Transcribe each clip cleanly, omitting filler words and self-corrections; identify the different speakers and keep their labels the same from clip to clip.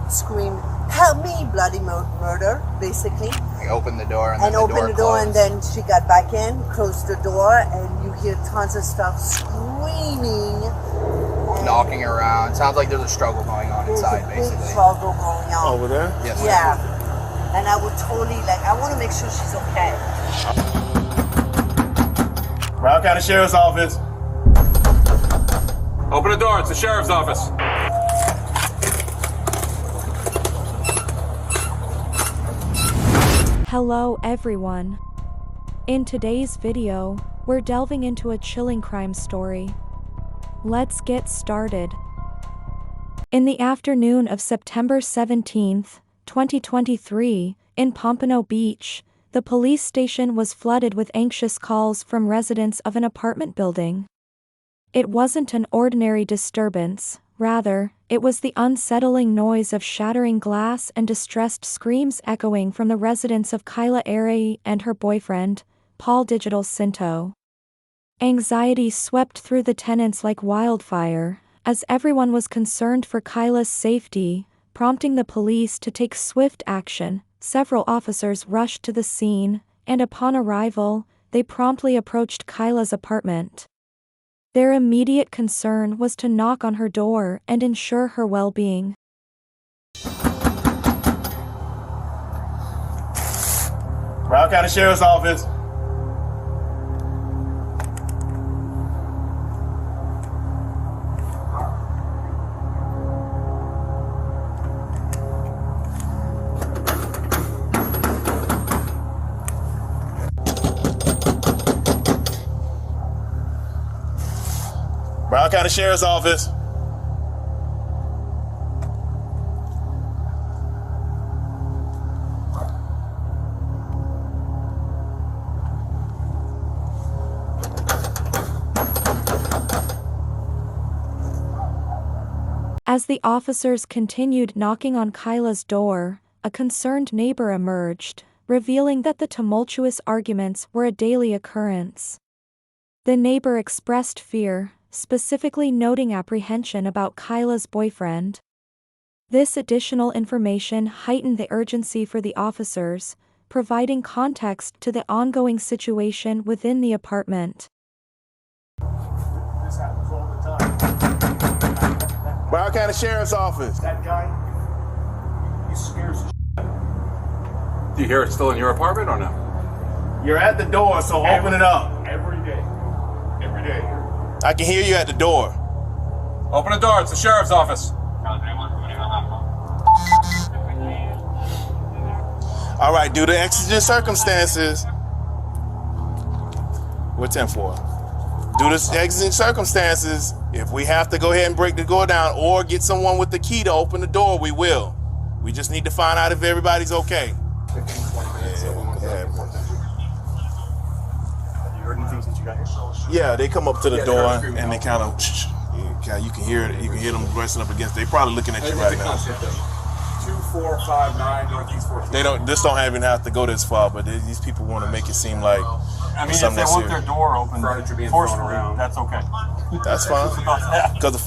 Speaker 1: scream, "Help me, bloody murder," basically.
Speaker 2: I opened the door and
Speaker 1: opened the door, and then she got back in, closed the door, and you hear tons of stuff screaming,
Speaker 2: knocking around. Sounds like there's a struggle going on inside,
Speaker 1: basically.
Speaker 2: basically.
Speaker 1: Big struggle going on.
Speaker 3: Over there?
Speaker 2: Yes.
Speaker 1: Yeah. And I would totally I want to make sure she's okay.
Speaker 3: Broward County Sheriff's Office.
Speaker 4: Open the door, it's the sheriff's office.
Speaker 5: Hello everyone. In today's video, we're delving into a chilling crime story. Let's get started. In the afternoon of September 17th, 2023, in Pompano Beach, the police station was flooded with anxious calls from residents of an apartment building. It wasn't an ordinary disturbance, rather, it was the unsettling noise of shattering glass and distressed screams echoing from the residence of Kylaarcemurder and her boyfriend, Paul Digital Cinto. Anxiety swept through the tenants like wildfire, as everyone was concerned for Kyla's safety, prompting the police to take swift action. Several officers rushed to the scene, and upon arrival, they promptly approached Kyla's apartment. Their immediate concern was to knock on her door and ensure her well-being.
Speaker 3: Broward County Sheriff's Office. Broward County Sheriff's Office.
Speaker 5: As the officers continued knocking on Kyla's door, a concerned neighbor emerged, revealing that the tumultuous arguments were a daily occurrence. The neighbor expressed fear, specifically noting apprehension about Kyla's boyfriend. This additional information heightened the urgency for the officers, providing context to the ongoing situation within the apartment.
Speaker 3: This happens all the time. Broward County Sheriff's Office. That guy, he scares the shit.
Speaker 4: Do you hear it still in your apartment or no?
Speaker 3: You're at the door, so open it up.
Speaker 6: Every day. Every day.
Speaker 3: I can hear you at the door.
Speaker 4: Open the door, it's the sheriff's office.
Speaker 3: All right, due to exigent circumstances. We're 10-4. Due to exigent circumstances, if we have to go ahead and break the door down or get someone with the key to open the door, we will. We just need to find out if everybody's okay. Yeah, they come up to the door and they kind of, you can hear it. You can hear them pressing up against. They're probably looking at you right now.
Speaker 6: 2459 Northeast 14th.
Speaker 3: They don't. This don't even have to go this far, but these people want to make it seem like.
Speaker 6: I mean, if they want their door open, forcefully, that's okay.
Speaker 3: That's fine. Because the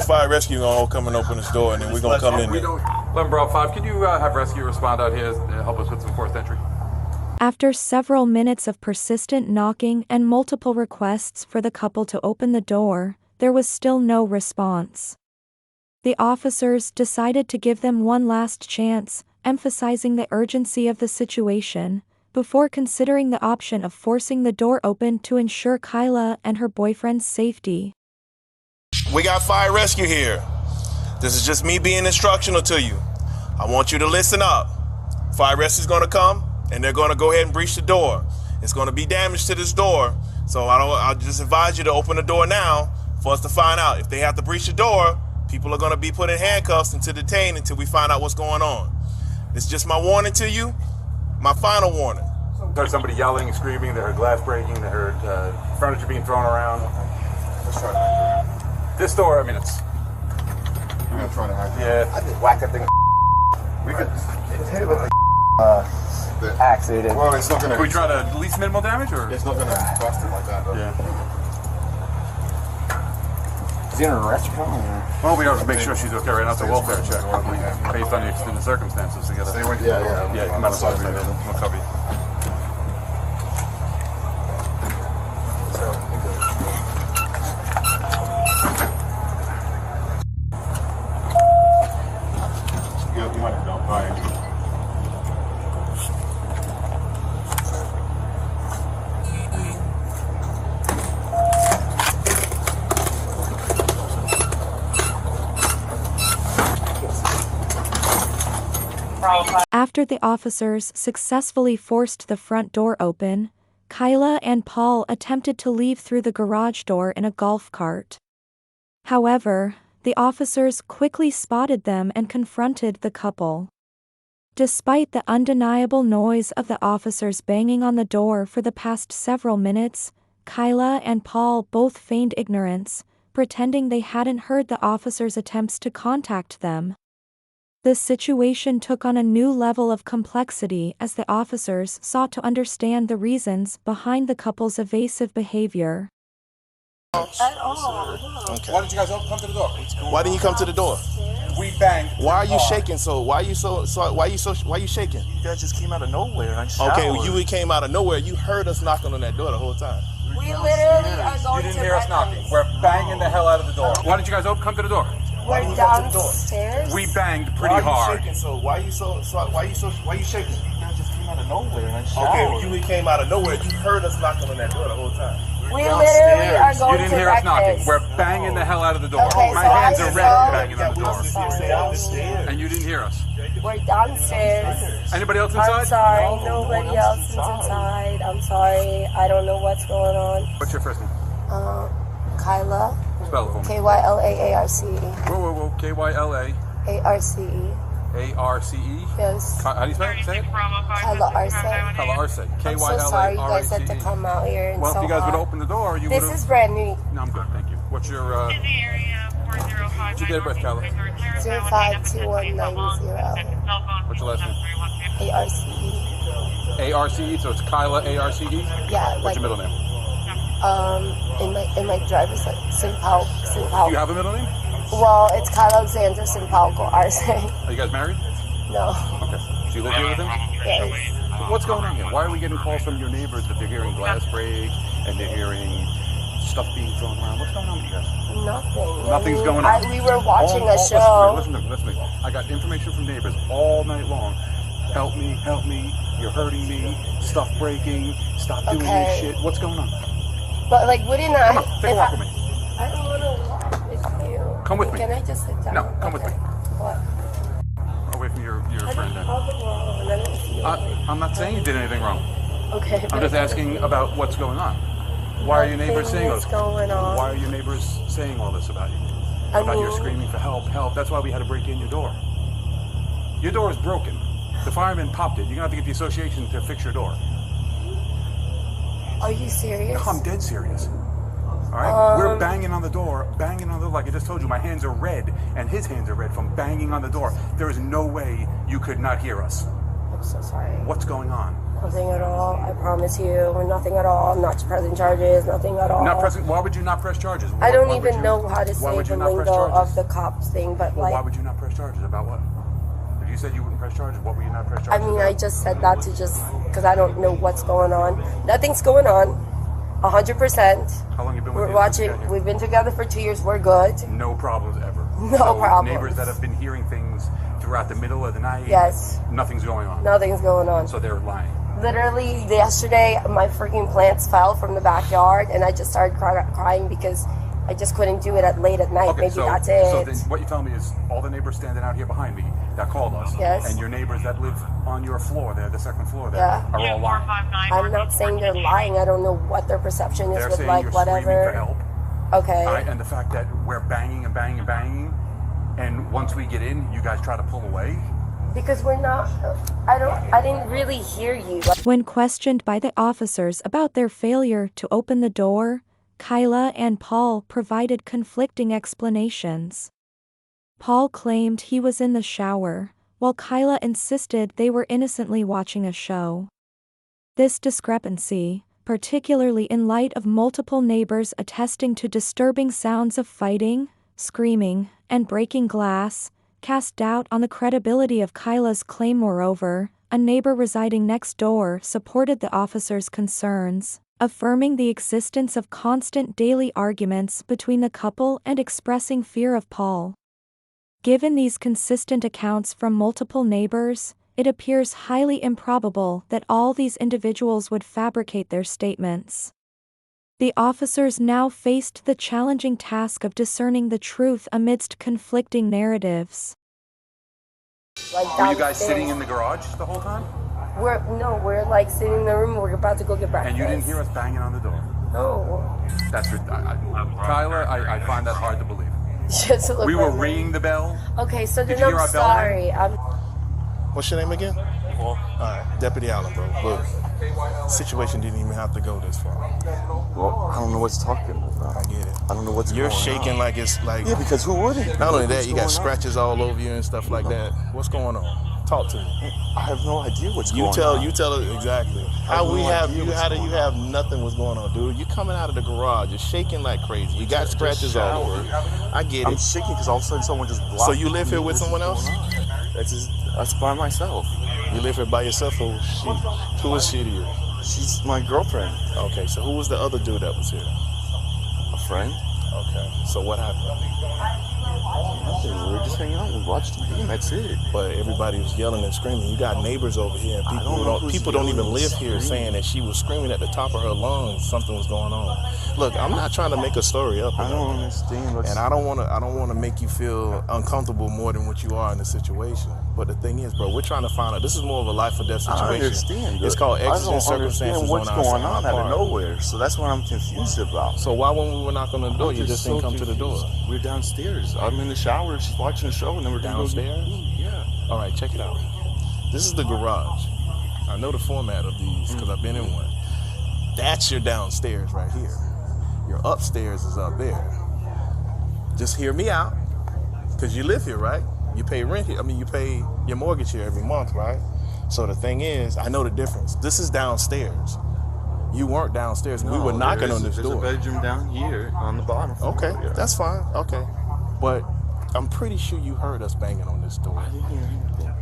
Speaker 3: fire rescue gonna come and open this door, and then we're gonna come in there.
Speaker 4: 11 Bravo 5, could you have rescue respond out here to help us with some forced entry?
Speaker 5: After several minutes of persistent knocking and multiple requests for the couple to open the door, there was still no response. The officers decided to give them one last chance, emphasizing the urgency of the situation, before considering the option of forcing the door open to ensure Kyla and her boyfriend's safety.
Speaker 3: We got fire rescue here. This is just me being instructional to you. I want you to listen up. Fire rescue's gonna come, and they're gonna go ahead and breach the door. It's gonna be damage to this door, so I'll just advise you to open the door now for us to find out. If they have to breach the door, people are gonna be put in handcuffs and to detain until we find out what's going on. It's just my warning to you, my final warning.
Speaker 4: There's somebody yelling and screaming, they heard glass breaking, they heard furniture being thrown around.
Speaker 6: Let's try to
Speaker 4: This door, I mean, it's...
Speaker 6: You're gonna try to hack it.
Speaker 4: Yeah.
Speaker 2: I just whack that thing.
Speaker 6: We could
Speaker 2: Just hit it with the axe. So
Speaker 6: well, it's not gonna.
Speaker 4: Can we try to least minimal damage, or...?
Speaker 6: It's not gonna bust it like that, though.
Speaker 4: Yeah.
Speaker 2: Is he in a restaurant?
Speaker 4: Well, we have to make sure she's okay right now. It's a welfare check. Based based on the extended circumstances together.
Speaker 6: Stay away from
Speaker 4: yeah,
Speaker 6: the door.
Speaker 4: yeah, come out of the side. We'll cover you.
Speaker 6: You might have done fine.
Speaker 5: After the officers successfully forced the front door open, Kyla and Paul attempted to leave through the garage door in a golf cart. However, the officers quickly spotted them and confronted the couple. Despite the undeniable noise of the officers banging on the door for the past several minutes, Kyla and Paul both feigned ignorance, pretending they hadn't heard the officers' attempts to contact them. The situation took on a new level of complexity as the officers sought to understand the reasons behind the couple's evasive behavior.
Speaker 1: At all.
Speaker 3: Okay.
Speaker 6: Why didn't you guys come to the door?
Speaker 3: Why didn't you come to the door?
Speaker 6: We banged.
Speaker 3: Why are you shaking so? Why are you shaking?
Speaker 7: You guys just came out of nowhere. I showered.
Speaker 3: Okay, you came out of nowhere. You heard us knocking on that door the whole time.
Speaker 1: We literally are
Speaker 6: You
Speaker 1: going
Speaker 6: didn't
Speaker 1: to
Speaker 6: hear us knocking. We're banging the hell out of the door.
Speaker 4: Why didn't you guys come to the door?
Speaker 1: We're downstairs.
Speaker 4: We banged pretty
Speaker 3: Why are you
Speaker 4: hard.
Speaker 3: shaking so? Why you shaking?
Speaker 7: You guys just came out of nowhere. I
Speaker 3: Okay,
Speaker 7: showered.
Speaker 3: you came out of nowhere. You heard us knocking on that door the whole time.
Speaker 1: We literally are
Speaker 4: You
Speaker 1: going
Speaker 4: didn't
Speaker 1: to
Speaker 4: hear us knocking.
Speaker 1: breakfast.
Speaker 4: We're banging the hell out of the door.
Speaker 1: Okay,
Speaker 4: My
Speaker 1: so
Speaker 4: hands
Speaker 1: I
Speaker 4: are
Speaker 1: saw-
Speaker 4: red banging on the
Speaker 3: Yeah,
Speaker 4: door.
Speaker 3: we stay down the stairs.
Speaker 4: And you didn't hear us.
Speaker 1: We're downstairs.
Speaker 4: Anybody else
Speaker 1: I'm
Speaker 4: inside?
Speaker 1: sorry, nobody else is inside. I'm sorry, I don't know what's going on.
Speaker 4: What's your first name?
Speaker 1: Kyla,
Speaker 4: Spell it for me.
Speaker 1: Kylaarce,
Speaker 4: Whoa. Kyla
Speaker 1: Arce.
Speaker 4: Arce.
Speaker 1: Yes,
Speaker 4: How do you spell it? Say it.
Speaker 1: Kylaarce.
Speaker 4: Kylaarce.
Speaker 1: I'm so sorry you guys had to come out here and
Speaker 4: Well,
Speaker 1: so
Speaker 4: if you guys would
Speaker 1: hot.
Speaker 4: open the door, you would
Speaker 1: This
Speaker 4: have.
Speaker 1: is brand new.
Speaker 4: No, I'm good, thank you. What's your what's your date of birth, Kyla?
Speaker 1: 052190.
Speaker 4: What's your last name?
Speaker 1: Arce.
Speaker 4: ARCE, so it's Kyla ARCE?
Speaker 1: Yeah,
Speaker 4: What's
Speaker 1: like
Speaker 4: your middle name?
Speaker 1: in my driver's license, Simpal.
Speaker 4: Do you have a middle name?
Speaker 1: Well, it's Kylaarcemurder Simpalco Arce.
Speaker 4: Are you guys married?
Speaker 1: No.
Speaker 4: Okay. Do you live here with him?
Speaker 1: Yes.
Speaker 4: What's going on here? Why are we getting calls from your neighbors that they're hearing glass break and they're hearing stuff being thrown around? What's going on with you guys?
Speaker 1: Nothing.
Speaker 4: Nothing's going on.
Speaker 1: We were watching a
Speaker 4: Listen
Speaker 1: show.
Speaker 4: to me. I got information from neighbors all night long. Help me. You're hurting me. Stuff breaking. Stop doing
Speaker 1: Okay.
Speaker 4: this shit. What's going on?
Speaker 1: But like, wouldn't I?
Speaker 4: Come on, take a walk with me.
Speaker 1: I don't want to walk with you.
Speaker 4: Come with me.
Speaker 1: Can I just sit down?
Speaker 4: No, come with me.
Speaker 1: What?
Speaker 4: Away from your
Speaker 1: I
Speaker 4: friend
Speaker 1: didn't
Speaker 4: then.
Speaker 1: have it wrong. I don't feel like.
Speaker 4: I'm not saying you did anything wrong.
Speaker 1: Okay.
Speaker 4: I'm just asking about what's going on. Why are your neighbors saying all
Speaker 1: What's
Speaker 4: this?
Speaker 1: going on?
Speaker 4: Why are your neighbors saying all this about you? About your screaming for help. That's why we had to break in your door. Your door is broken. The fireman popped it. You're gonna have to get the association to fix your door.
Speaker 1: Are you serious?
Speaker 4: No, I'm dead serious. All right, we're banging on the door, like I just told you. My hands are red, and his hands are red from banging on the door. There is no way you could not hear us.
Speaker 1: I'm so sorry.
Speaker 4: What's going on?
Speaker 1: Nothing at all. I promise you. Nothing at all. I'm not pressing charges. Nothing at all.
Speaker 4: Not pressing. Why would you not press charges?
Speaker 1: I don't
Speaker 4: Why would
Speaker 1: even
Speaker 4: you-
Speaker 1: know how to
Speaker 4: why
Speaker 1: say
Speaker 4: would you
Speaker 1: the
Speaker 4: not press
Speaker 1: lingo of
Speaker 4: charges?
Speaker 1: the cops thing, but
Speaker 4: Well,
Speaker 1: like,
Speaker 4: why would you not press charges? About what? If you said you wouldn't press charges, what would you not press
Speaker 1: I
Speaker 4: charges
Speaker 1: mean,
Speaker 4: about?
Speaker 1: I just said that to just because I don't know what's going on. Nothing's going on. 100%.
Speaker 4: How long you been with
Speaker 1: We're
Speaker 4: the
Speaker 1: watching.
Speaker 4: guy here?
Speaker 1: We've been together for 2 years. We're good.
Speaker 4: No problems ever.
Speaker 1: No
Speaker 4: So
Speaker 1: problems.
Speaker 4: Neighbors that have been hearing things throughout the middle of the night.
Speaker 1: Yes.
Speaker 4: Nothing's going on.
Speaker 1: Nothing's going on.
Speaker 4: So they're lying.
Speaker 1: Literally yesterday, my freaking plants fell from the backyard, and I just started crying because I just couldn't do it late at night. Maybe that's it.
Speaker 4: So then what you tell me is all the neighbors standing out here behind me that called us.
Speaker 1: Yes.
Speaker 4: And your neighbors that live on your floor there, the second floor there,
Speaker 1: Yeah.
Speaker 4: are all lying.
Speaker 1: I'm not saying they're lying. I don't know what their perception is
Speaker 4: They're
Speaker 1: with
Speaker 4: saying
Speaker 1: like
Speaker 4: you're
Speaker 1: whatever.
Speaker 4: screaming for help.
Speaker 1: Okay.
Speaker 4: All right, and the fact that we're banging and banging and banging, and once we get in, you guys try to pull away.
Speaker 1: Because we're not. I didn't really hear you.
Speaker 5: When questioned by the officers about their failure to open the door, Kyla and Paul provided conflicting explanations. Paul claimed he was in the shower, while Kyla insisted they were innocently watching a show. This discrepancy, particularly in light of multiple neighbors attesting to disturbing sounds of fighting, screaming, and breaking glass, cast doubt on the credibility of Kyla's claim. Moreover, a neighbor residing next door supported the officer's concerns, affirming the existence of constant daily arguments between the couple and expressing fear of Paul. Given these consistent accounts from multiple neighbors, it appears highly improbable that all these individuals would fabricate their statements. The officers now faced the challenging task of discerning the truth amidst conflicting narratives.
Speaker 1: Like
Speaker 4: Were you guys
Speaker 1: downstairs.
Speaker 4: sitting in the garage the whole time?
Speaker 1: We're like sitting in the room. We're about to go get breakfast.
Speaker 4: And you didn't hear us banging on the door?
Speaker 1: No.
Speaker 4: That's Kyla, I find that hard to believe.
Speaker 1: Just look
Speaker 4: We were
Speaker 1: like
Speaker 4: ringing the bell.
Speaker 1: Okay, so
Speaker 4: Did
Speaker 1: then
Speaker 4: you hear
Speaker 1: I'm
Speaker 4: our bell
Speaker 1: sorry.
Speaker 3: What's your name again?
Speaker 6: Well,
Speaker 3: Alright, Deputy Allen, bro. Look, situation didn't even have to go this far.
Speaker 8: Well, I don't know what's talking about.
Speaker 3: I get it.
Speaker 8: I don't know what's
Speaker 3: You're
Speaker 8: going
Speaker 3: shaking
Speaker 8: on.
Speaker 3: like it's like.
Speaker 8: Yeah, because who wouldn't?
Speaker 3: Not only
Speaker 8: What's
Speaker 3: that, you got
Speaker 8: going on?
Speaker 3: scratches all over you and stuff like that. What's going on? Talk to me.
Speaker 8: I have no idea what's
Speaker 3: You
Speaker 8: going
Speaker 3: tell.
Speaker 8: on.
Speaker 3: You tell it exactly. How
Speaker 8: have
Speaker 3: we
Speaker 8: no
Speaker 3: have
Speaker 8: idea
Speaker 3: you?
Speaker 8: what's
Speaker 3: How do you
Speaker 8: going
Speaker 3: have nothing was going on, dude? You coming out of the garage, you're shaking like crazy. You got
Speaker 8: Just
Speaker 3: scratches all over.
Speaker 8: showered.
Speaker 3: I get
Speaker 8: I'm
Speaker 3: it.
Speaker 8: shaking because all of a sudden someone just blocked.
Speaker 3: So you live here
Speaker 8: me.
Speaker 3: with
Speaker 8: This is
Speaker 3: someone else?
Speaker 8: going on. That's by myself.
Speaker 3: You live here by yourself, or who is she to you?
Speaker 8: She's my girlfriend.
Speaker 3: Okay, so who was the other dude that was here?
Speaker 8: A friend.
Speaker 3: Okay, so what happened?
Speaker 8: Nothing. We were just hanging out and watched TV, and that's it.
Speaker 3: But everybody was yelling and screaming. You got neighbors over here, and
Speaker 8: I don't know who's
Speaker 3: people don't even
Speaker 8: yelling
Speaker 3: live
Speaker 8: and
Speaker 3: here,
Speaker 8: screaming.
Speaker 3: saying that she was screaming at the top of her lungs. Something was going on. Look, I'm not trying to make a story up.
Speaker 8: I don't understand.
Speaker 3: And I don't want to make you feel uncomfortable more than what you are in the situation. But the thing is, bro, we're trying to find out. This is more of a life or death situation.
Speaker 8: I understand.
Speaker 3: It's called exigent
Speaker 8: I
Speaker 3: circumstances
Speaker 8: don't understand what's
Speaker 3: on our
Speaker 8: going on out
Speaker 3: part.
Speaker 8: of nowhere. So that's what I'm confused about.
Speaker 3: So why when we were knocking on the door,
Speaker 8: I'm
Speaker 3: you just didn't
Speaker 8: so
Speaker 3: come to the door?
Speaker 8: confused. We're downstairs. I'm in the shower. She's watching the show, and then we're gonna go get
Speaker 3: Downstairs?
Speaker 8: food. Yeah.
Speaker 3: All right, check it out. This is the garage. I know the format of these because I've been in one. That's your downstairs right here. Your upstairs is up there. Just hear me out, because you live here, right? You pay rent here. I mean, you pay your mortgage here every month, right? So the thing is, I know the difference. This is downstairs. You weren't downstairs. We were knocking on this door.
Speaker 8: There's a bedroom down here on the bottom floor.
Speaker 3: Okay,
Speaker 8: Yeah.
Speaker 3: that's fine. Okay. But I'm pretty sure you heard us banging on this door.
Speaker 8: I didn't hear anything.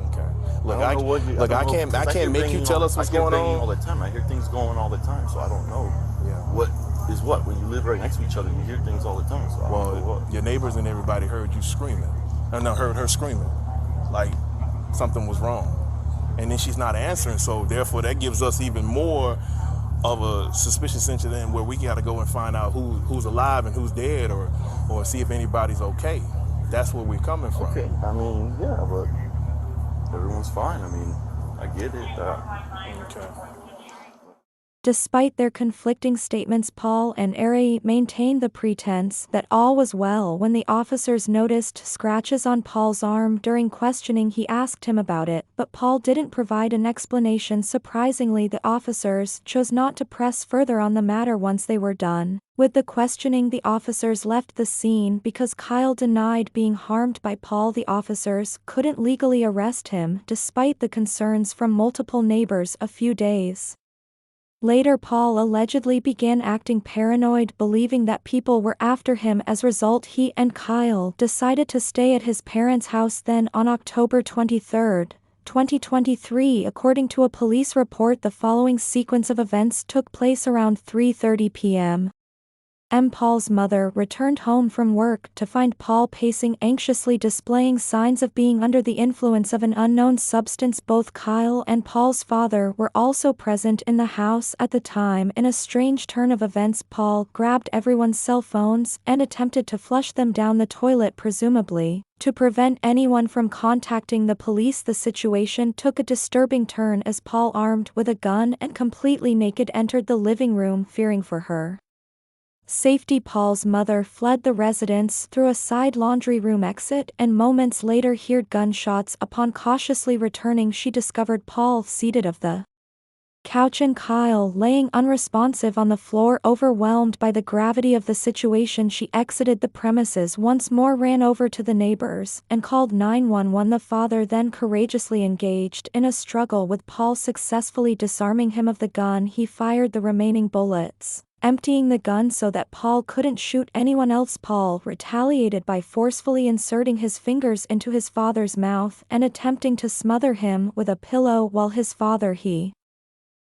Speaker 3: Okay. Look,
Speaker 8: I don't know what you-
Speaker 3: look,
Speaker 8: don't
Speaker 3: I
Speaker 8: know,
Speaker 3: can't
Speaker 8: because I hear
Speaker 3: make you
Speaker 8: banging
Speaker 3: tell
Speaker 8: all-
Speaker 3: us what's
Speaker 8: I hear
Speaker 3: going
Speaker 8: banging
Speaker 3: on.
Speaker 8: all the time. I hear things going all the time, so I don't know.
Speaker 3: Yeah.
Speaker 8: What is what? When you live right next to each other, you hear things all the time. So I don't know
Speaker 3: Well,
Speaker 8: what.
Speaker 3: your neighbors and everybody heard you screaming. No, heard her screaming, like something was wrong. And then she's not answering, so therefore that gives us even more of a suspicious incident where we got to go and find out who's alive and who's dead, or see if anybody's okay. That's where we're coming from.
Speaker 8: Okay. I mean, yeah, but everyone's fine. I mean, I get it.
Speaker 3: Okay.
Speaker 5: Despite their conflicting statements, Paul and Ari maintained the pretense that all was well. When the officers noticed scratches on Paul's arm during questioning, he asked him about it, but Paul didn't provide an explanation. Surprisingly, the officers chose not to press further on the matter once they were done. With the questioning, the officers left the scene because Kyle denied being harmed by Paul. The officers couldn't legally arrest him despite the concerns from multiple neighbors a few days later. Paul allegedly began acting paranoid, believing that people were after him. As a result, he and Kyle decided to stay at his parents' house. Then, on October 23, 2023, according to a police report, the following sequence of events took place around 3:30 p.m. Paul's mother returned home from work to find Paul pacing anxiously, displaying signs of being under the influence of an unknown substance. Both Kyle and Paul's father were also present in the house at the time. In a strange turn of events, Paul grabbed everyone's cell phones and attempted to flush them down the toilet, presumably to prevent anyone from contacting the police. The situation took a disturbing turn as Paul, armed with a gun and completely naked, entered the living room. Fearing for her safety, Paul's mother fled the residence through a side laundry room exit and moments later heard gunshots. Upon cautiously returning, she discovered Paul seated on the couch and Kyle laying unresponsive on the floor. Overwhelmed by the gravity of the situation, she exited the premises once more, ran over to the neighbors, and called 911. The father then courageously engaged in a struggle with Paul, successfully disarming him of the gun. He fired the remaining bullets, emptying the gun so that Paul couldn't shoot anyone else. Paul retaliated by forcefully inserting his fingers into his father's mouth and attempting to smother him with a pillow while his father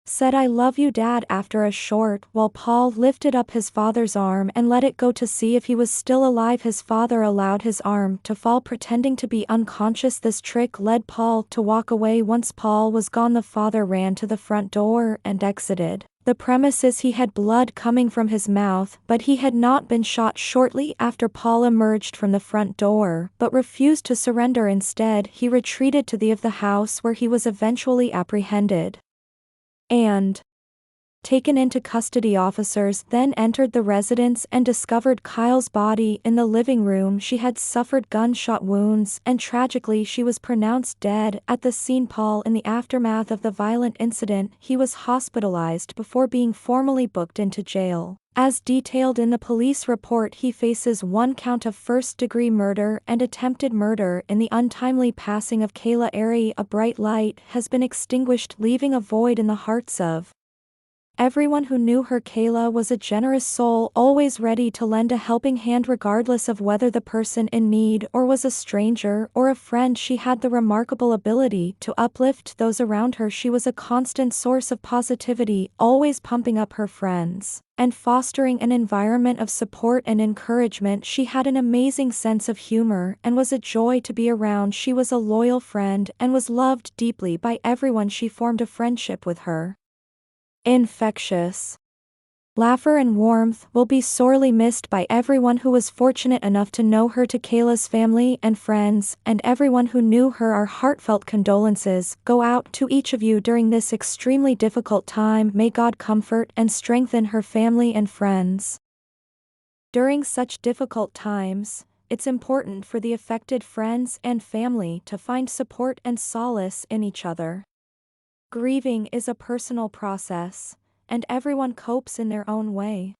Speaker 5: said "I love you, Dad" after a short while. Paul lifted up his father's arm and let it go to see if he was still alive. His father allowed his arm to fall, pretending to be unconscious. This trick led Paul to walk away. Once Paul was gone, the father ran to the front door and exited the premises. He had blood coming from his mouth, but he had not been shot. Shortly after, Paul emerged from the front door, but refused to surrender. Instead, he retreated to the house, where he was eventually apprehended and taken into custody. Officers then entered the residence and discovered Kyle's body in the living room. She had suffered gunshot wounds, and tragically she was pronounced dead at the scene. Paul, in the aftermath of the violent incident, he was hospitalized before being formally booked into jail. As detailed in the police report, he faces 1 count of first-degree murder and attempted murder. In the untimely passing of Kylaarcemurder, a bright light has been extinguished, leaving a void in the hearts of everyone who knew her. Kayla was a generous soul, always ready to lend a helping hand regardless of whether the person in need or was a stranger or a friend. She had the remarkable ability to uplift those around her. She was a constant source of positivity, always pumping up her friends and fostering an environment of support and encouragement. She had an amazing sense of humor and was a joy to be around. She was a loyal friend and was loved deeply by everyone. She formed a friendship with her infectious laughter and warmth will be sorely missed by everyone who was fortunate enough to know her. To Kayla's family and friends, and everyone who knew her, our heartfelt condolences go out to each of you during this extremely difficult time. May God comfort and strengthen her family and friends. During such difficult times, it's important for the affected friends and family to find support and solace in each other. Grieving is a personal process, and everyone copes in their own way.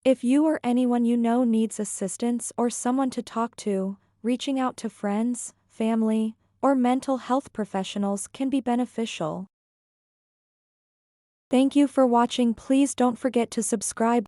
Speaker 5: If you or anyone you know needs assistance or someone to talk to, reaching out to friends, family, or mental health professionals can be beneficial. Thank you for watching. Please don't forget to subscribe.